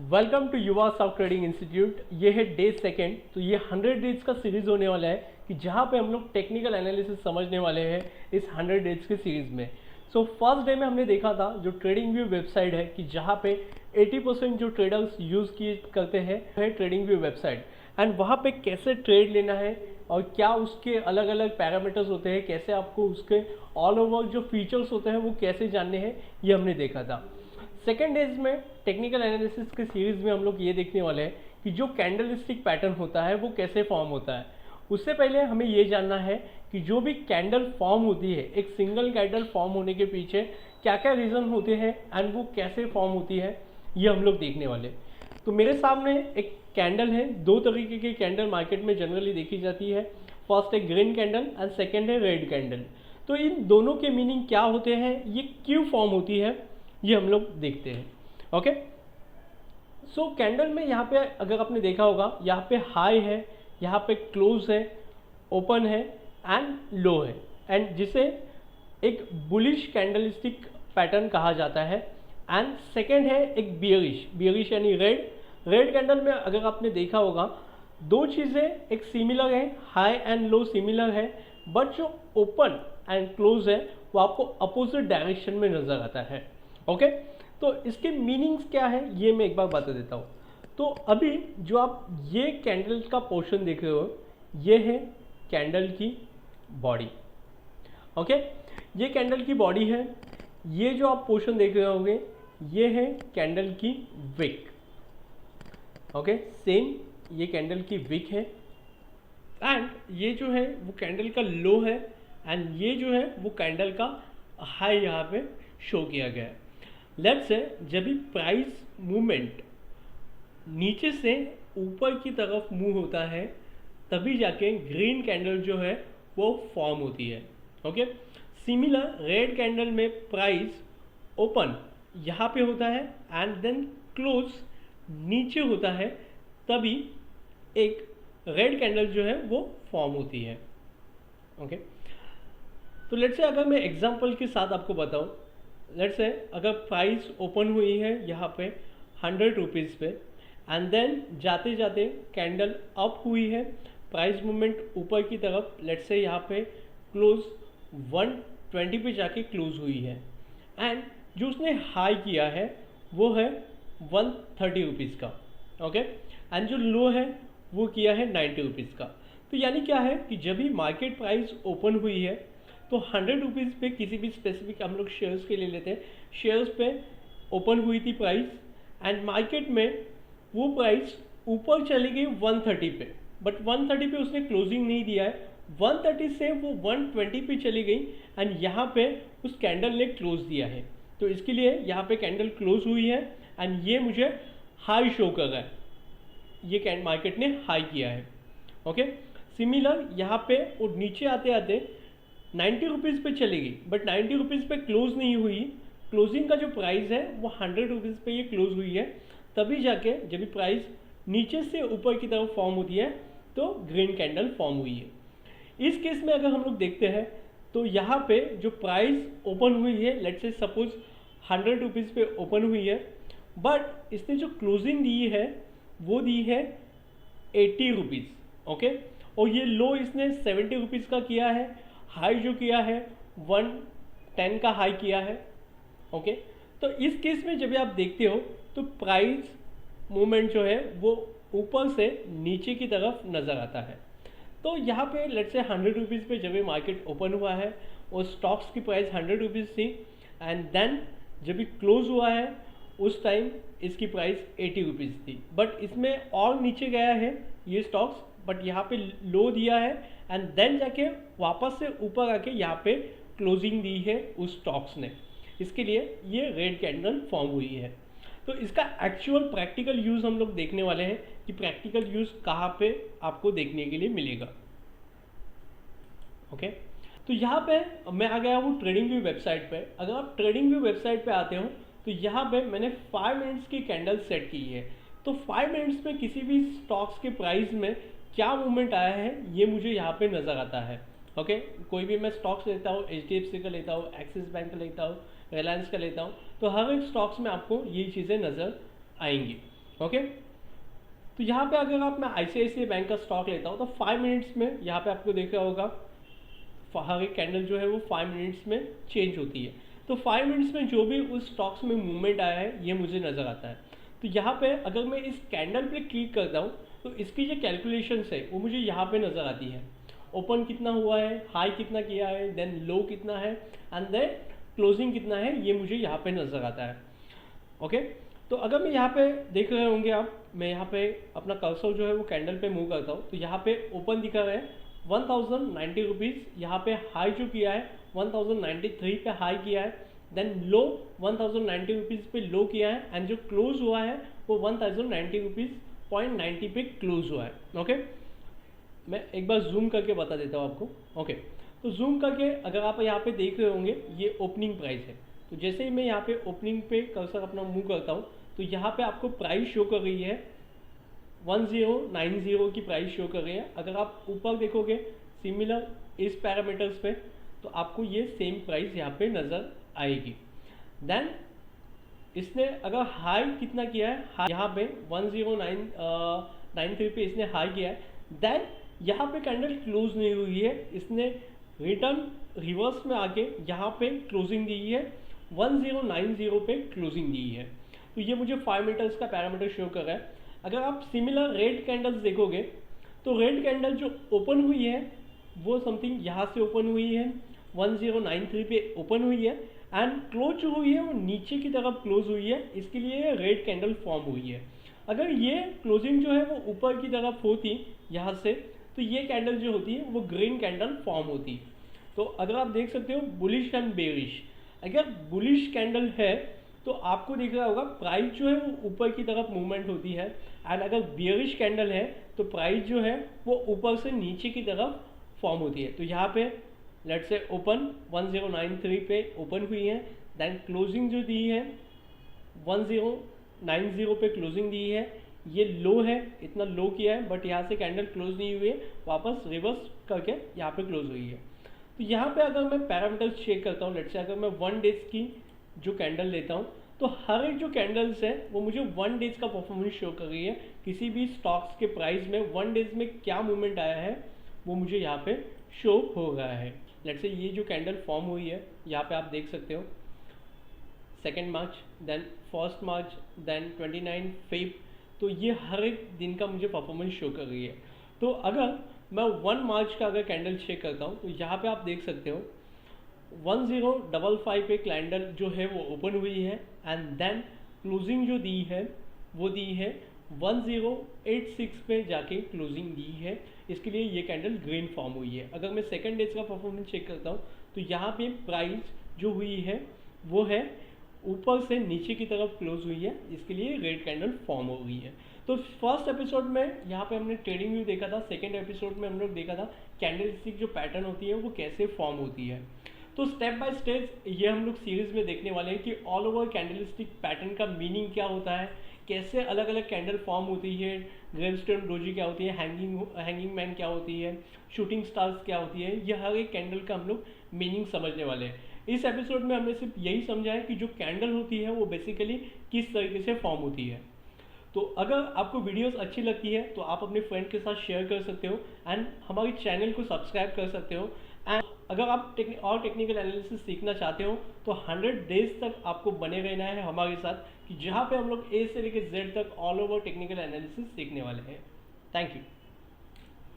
Welcome to युवा soft trading institute. ये है डे सेकेंड। तो ये 100 डेज का सीरीज होने वाला है कि जहाँ पे हम लोग टेक्निकल एनालिसिस समझने वाले हैं इस 100 डेज के सीरीज में। सो फर्स्ट डे में हमने देखा था जो ट्रेडिंग व्यू वेबसाइट है कि जहाँ पे 80% जो ट्रेडर्स यूज़ किए करते हैं है ट्रेडिंग व्यू वेबसाइट, एंड वहाँ पे कैसे ट्रेड लेना है और क्या उसके अलग अलग पैरामीटर्स होते हैं, कैसे आपको उसके ऑल ओवर जो फीचर्स होते हैं वो कैसे जानने हैं, ये हमने देखा था। सेकेंड डेज में टेक्निकल एनालिसिस के सीरीज में हम लोग ये देखने वाले हैं कि जो कैंडलस्टिक पैटर्न होता है वो कैसे फॉर्म होता है। उससे पहले हमें ये जानना है कि जो भी कैंडल फॉर्म होती है, एक सिंगल कैंडल फॉर्म होने के पीछे क्या क्या रीज़न होते हैं एंड वो कैसे फॉर्म होती है, ये हम लोग देखने वाले। तो मेरे सामने एक कैंडल है। दो तरीके की कैंडल मार्केट में जनरली देखी जाती है। फर्स्ट है ग्रीन कैंडल एंड सेकेंड है रेड कैंडल। तो इन दोनों के मीनिंग क्या होते हैं, ये क्यों फॉर्म होती है, ये हम लोग देखते हैं। ओके, सो कैंडल में यहाँ पे अगर आपने देखा होगा, यहाँ पे हाई है, यहाँ पे क्लोज है, ओपन है एंड लो है, एंड जिसे एक बुलिश कैंडलस्टिक पैटर्न कहा जाता है। एंड सेकेंड है एक बियरिश यानी रेड कैंडल में अगर आपने देखा होगा, दो चीज़ें एक सिमिलर है, हाई एंड लो सिमिलर है, बट जो ओपन एंड क्लोज है वो आपको अपोजिट डायरेक्शन में नज़र आता है। ओके, तो इसके मीनिंग्स क्या है ये मैं एक बार बता देता हूँ। तो अभी जो आप ये कैंडल का पोर्शन देख रहे हो, ये है कैंडल की बॉडी। ओके, ये कैंडल की बॉडी है। ये जो आप पोर्शन देख रहे होंगे, ये है कैंडल की विक। ओके, सेम ये कैंडल की विक है, एंड ये जो है वो कैंडल का लो है, एंड ये जो है वो कैंडल का हाई यहाँ पे शो किया गया है। लेट्स से जब भी प्राइस मूवमेंट नीचे से ऊपर की तरफ मूव होता है, तभी जाके ग्रीन कैंडल जो है वो फॉर्म होती है। ओके, सिमिलर रेड कैंडल में प्राइस ओपन यहाँ पे होता है एंड देन क्लोज नीचे होता है, तभी एक रेड कैंडल जो है वो फॉर्म होती है। ओके, तो लेट्स से अगर मैं एग्जांपल के साथ आपको बताऊं, लेट्स से अगर प्राइस ओपन हुई है यहाँ पे 100 रुपीज़ पे, एंड देन जाते जाते कैंडल अप हुई है, प्राइस मूवमेंट ऊपर की तरफ, लेट्स से यहाँ पे क्लोज 120 पे जाके क्लोज हुई है, एंड जो उसने हाई किया है वो है 130 रुपीज़ का। ओके, एंड जो लो है वो किया है 90 रुपीज़ का। तो यानी क्या है कि जब भी मार्केट प्राइस ओपन हुई है तो 100 रुपीज़ पे किसी भी स्पेसिफिक हम लोग शेयर्स के लिए लेते हैं, शेयर्स पे ओपन हुई थी प्राइस, एंड मार्केट में वो प्राइस ऊपर चली गई 130 पे, बट 130 पे उसने क्लोजिंग नहीं दिया है, 130 से वो 120 पे चली गई, एंड यहाँ पे उस कैंडल ने क्लोज दिया है। तो इसके लिए यहाँ पे कैंडल क्लोज हुई है एंड ये मुझे हाई शो कर रहा है, ये मार्केट ने हाई किया है। ओके, सिमिलर यहाँ पे वो नीचे आते आते 90 रुपीज़ पे चली गई, बट 90 रुपीज़ पे क्लोज नहीं हुई, क्लोजिंग का जो प्राइस है वो 100 रुपीज़ पे ये क्लोज हुई है, तभी जाके जब भी प्राइस नीचे से ऊपर की तरफ फॉर्म होती है तो ग्रीन कैंडल फॉर्म हुई है। इस केस में अगर हम लोग देखते हैं तो यहाँ पे जो प्राइस ओपन हुई है, लेट्स से सपोज 100 रुपीज़ पे ओपन हुई है, बट इसने जो क्लोजिंग दी है वो दी है 80 रुपीज़। ओके, और ये लो इसने 70 रुपीज़ का किया है, हाई जो किया है 110 का हाई किया है। ओके, तो इस केस में जब आप देखते हो तो प्राइस मूवमेंट जो है वो ऊपर से नीचे की तरफ नज़र आता है। तो यहाँ पे लेट्स से 100 रुपीज़ पे जब ये मार्केट ओपन हुआ है और स्टॉक्स की प्राइस 100 रुपीज़ थी, एंड देन जब ये क्लोज हुआ है उस टाइम इसकी प्राइस 80 रुपीज़ थी, बट इसमें और नीचे गया है ये स्टॉक्स, बट यहाँ पे लो दिया है एंड देन जाके वापस से ऊपर आके यहाँ पे क्लोजिंग दी है उस स्टॉक्स ने, इसके लिए ये रेड कैंडल फॉर्म हुई है। तो इसका एक्चुअल प्रैक्टिकल यूज़ हम लोग देखने वाले हैं कि प्रैक्टिकल यूज़ कहाँ पे आपको देखने के लिए मिलेगा। ओके, तो यहाँ पे मैं आ गया हूँ ट्रेडिंग व्यू वेबसाइट पे। अगर आप ट्रेडिंग व्यू वेबसाइट पे आते हो तो यहाँ पे मैंने 5 मिनट्स की कैंडल सेट की है। तो 5 मिनट्स में किसी भी स्टॉक्स के प्राइस में क्या मूवमेंट आया है ये मुझे यहाँ पे नज़र आता है। ओके, कोई भी मैं स्टॉक्स लेता हूँ, HDFC का लेता हूँ, एक्सिस बैंक का लेता हूँ, रिलायंस का लेता हूँ, तो हर एक स्टॉक्स में आपको ये चीज़ें नज़र आएंगी। ओके, तो यहाँ पे अगर आप मैं ICICI बैंक का स्टॉक लेता हूँ तो 5 मिनट्स में यहाँ पे आपको देखा होगा हर एक कैंडल जो है वो 5 मिनट्स में चेंज होती है। तो 5 मिनट्स में जो भी उस स्टॉक्स में मूवमेंट आया है ये मुझे नज़र आता है। तो यहाँ पे अगर मैं इस कैंडल पे क्लिक करता हूँ तो इसकी जो कैलकुलेशंस है वो मुझे यहाँ पे नज़र आती है। ओपन कितना हुआ है, हाई कितना किया है, देन लो कितना है एंड देन क्लोजिंग कितना है, ये मुझे यहाँ पे नज़र आता है। ओके, तो अगर मैं यहाँ पे देख रहे होंगे आप, मैं यहाँ पे अपना कर्सर जो है वो कैंडल पे मूव करता हूँ तो यहाँ पे ओपन दिखा रहा है 1090 रुपीज़, यहाँ पे हाई जो किया है 1093 पे हाई किया है, देन लो 1090 रुपीज़ पे लो किया है एंड जो क्लोज हुआ है वो 1090 रुपीज़ .90 पे क्लोज हुआ है। ओके, मैं एक बार जूम करके बता देता हूँ आपको। ओके, तो जूम करके अगर आप यहाँ पे देख रहे होंगे ये ओपनिंग प्राइस है। तो जैसे ही मैं यहाँ पे ओपनिंग पे कर्सर अपना मूव करता हूँ तो यहाँ पे आपको प्राइस शो कर रही है 1090 की प्राइस शो कर रही है। अगर आप ऊपर देखोगे सिमिलर इस पैरामीटर्स पे तो आपको ये सेम प्राइस यहाँ पे नज़र आएगी। देन इसने अगर हाई कितना किया है, हाई यहाँ पे 1093 पे इसने हाई किया है, देन यहाँ पे कैंडल क्लोज नहीं हुई है, इसने रिटर्न रिवर्स में आके यहाँ पे क्लोजिंग दी है 1090 पे क्लोजिंग दी है। तो ये मुझे 5 मिनट्स का पैरामीटर शो कर रहा है। अगर आप सिमिलर रेड कैंडल्स देखोगे तो रेड कैंडल जो ओपन हुई है वो समथिंग यहाँ से ओपन हुई है 1093 पे ओपन हुई है एंड क्लोज जो हुई है वो नीचे की तरफ क्लोज हुई है, इसके लिए रेड कैंडल फॉर्म हुई है। अगर ये क्लोजिंग जो है वो ऊपर की तरफ होती यहाँ से तो ये कैंडल जो होती है वो ग्रीन कैंडल फॉर्म होती। तो अगर आप देख सकते हो बुलिश एंड बेरिश, अगर बुलिश कैंडल है तो आपको दिख रहा होगा प्राइस जो है वो ऊपर की तरफ मूवमेंट होती है एंड अगर बेरिश कैंडल है तो प्राइस जो है वो ऊपर से नीचे की तरफ फॉर्म होती है। तो यहाँ पे लेट्स से ओपन 1093 पे ओपन हुई है, देन क्लोजिंग जो दी है 1090 पे क्लोजिंग दी है, ये लो है, इतना लो किया है बट यहाँ से कैंडल क्लोज नहीं हुई है, वापस रिवर्स करके यहाँ पे क्लोज हुई है। तो यहाँ पे अगर मैं पैरामीटर्स चेक करता हूँ, लेट्स से अगर मैं 1 डेज की जो कैंडल लेता हूँ तो हर एक जो कैंडल्स है वो मुझे 1 डेज का परफॉर्मेंस शो कर रही है। किसी भी स्टॉक्स के प्राइस में 1 डेज में क्या मूवमेंट आया है वो मुझे यहाँ पे शो हो रहा है। लेट्स से ये जो कैंडल फॉर्म हुई है यहाँ पे आप देख सकते हो 2 मार्च, देन 1 मार्च, देन 29 फेब, तो ये हर एक दिन का मुझे परफॉर्मेंस शो कर रही है। तो अगर मैं 1 मार्च का अगर कैंडल चेक करता हूँ तो यहाँ पे आप देख सकते हो 1055 पे कैंडल जो है वो ओपन हुई है एंड देन क्लोजिंग जो दी है वो दी है 1086 पे जाके क्लोजिंग दी है, इसके लिए ये कैंडल ग्रीन फॉर्म हुई है। अगर मैं सेकंड डेज का परफॉर्मेंस चेक करता हूँ तो यहाँ पे प्राइस जो हुई है वो है ऊपर से नीचे की तरफ क्लोज हुई है, इसके लिए रेड कैंडल फॉर्म हो गई है। तो फर्स्ट एपिसोड में यहाँ पे हमने ट्रेडिंग व्यू देखा था, सेकंड एपिसोड में हम लोग देखा था कैंडलस्टिक जो पैटर्न होती है वो कैसे फॉर्म होती है। तो स्टेप बाय स्टेप ये हम लोग सीरीज में देखने वाले हैं कि ऑल ओवर कैंडलस्टिक पैटर्न का मीनिंग क्या होता है, कैसे अलग अलग कैंडल फॉर्म होती है, ग्रेवस्टोन डोजी क्या होती है, हैंगिंग मैन क्या होती है, शूटिंग स्टार्स क्या होती है, ये हर एक कैंडल का हम लोग मीनिंग समझने वाले हैं। इस एपिसोड में हमने सिर्फ यही समझा है कि जो कैंडल होती है वो बेसिकली किस तरीके से फॉर्म होती है। तो अगर आपको वीडियोस अच्छी लगती है तो आप अपने फ्रेंड के साथ शेयर कर सकते हो एंड हमारे चैनल को सब्सक्राइब कर सकते हो। एंड अगर आप और टेक्निकल एनालिसिस सीखना चाहते हो तो 100 डेज तक आपको बने रहना है हमारे साथ, कि जहाँ पे हम लोग ए से लेकर जेड तक ऑल ओवर टेक्निकल एनालिसिस सीखने वाले हैं। Thank you.